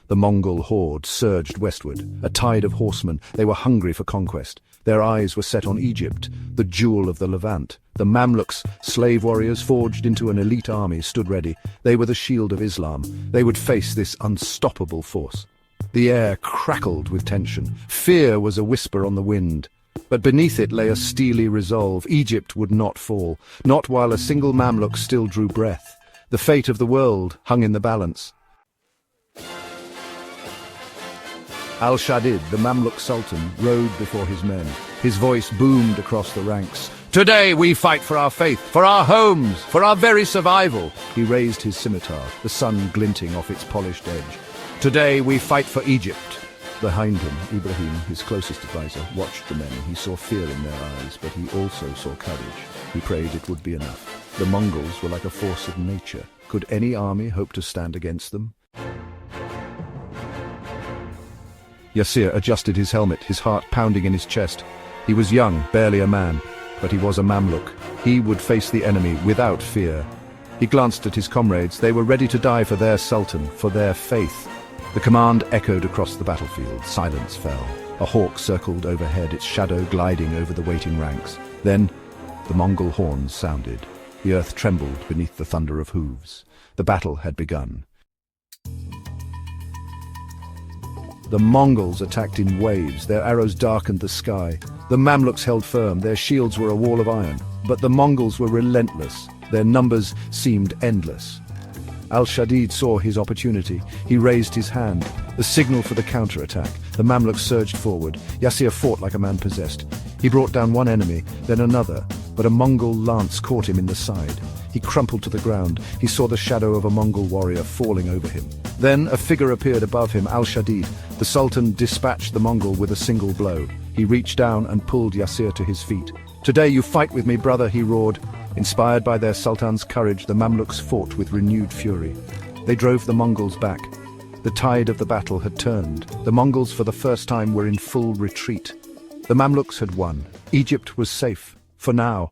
The Mongol horde surged westward, a tide of horsemen. They were hungry for conquest. Their eyes were set on Egypt, the jewel of the Levant. The Mamluks, slave warriors forged into an elite army, stood ready. They were the shield of Islam. They would face this unstoppable force. The air crackled with tension. Fear was a whisper on the wind. But beneath it lay a steely resolve. Egypt would not fall, not while a single Mamluk still drew breath. The fate of the world hung in the balance. Al-Shaddid, the Mamluk Sultan, rode before his men. His voice boomed across the ranks. "Today we fight for our faith, for our homes, for our very survival." He raised his scimitar, the sun glinting off its polished edge. "Today we fight for Egypt." Behind him, Ibrahim, his closest advisor, watched the men. He saw fear in their eyes, but he also saw courage. He prayed it would be enough. The Mongols were like a force of nature. Could any army hope to stand against them? Yasir adjusted his helmet, his heart pounding in his chest. He was young, barely a man, but he was a Mamluk. He would face the enemy without fear. He glanced at his comrades. They were ready to die for their sultan, for their faith. The command echoed across the battlefield. Silence fell. A hawk circled overhead, its shadow gliding over the waiting ranks. Then the Mongol horns sounded. The earth trembled beneath the thunder of hooves. The battle had begun. The Mongols attacked in waves. Their arrows darkened the sky. The Mamluks held firm. Their shields were a wall of iron. But the Mongols were relentless. Their numbers seemed endless. Al-Shaddid saw his opportunity. He raised his hand, the signal for the counterattack. The Mamluks surged forward. Yasir fought like a man possessed. He brought down one enemy, then another, but a Mongol lance caught him in the side. He crumpled to the ground. He saw the shadow of a Mongol warrior falling over him. Then a figure appeared above him, Al-Shaddid. The Sultan dispatched the Mongol with a single blow. He reached down and pulled Yasir to his feet. "Today you fight with me, brother," he roared. Inspired by their Sultan's courage, the Mamluks fought with renewed fury. They drove the Mongols back. The tide of the battle had turned. The Mongols for the first time were in full retreat. The Mamluks had won. Egypt was safe, for now.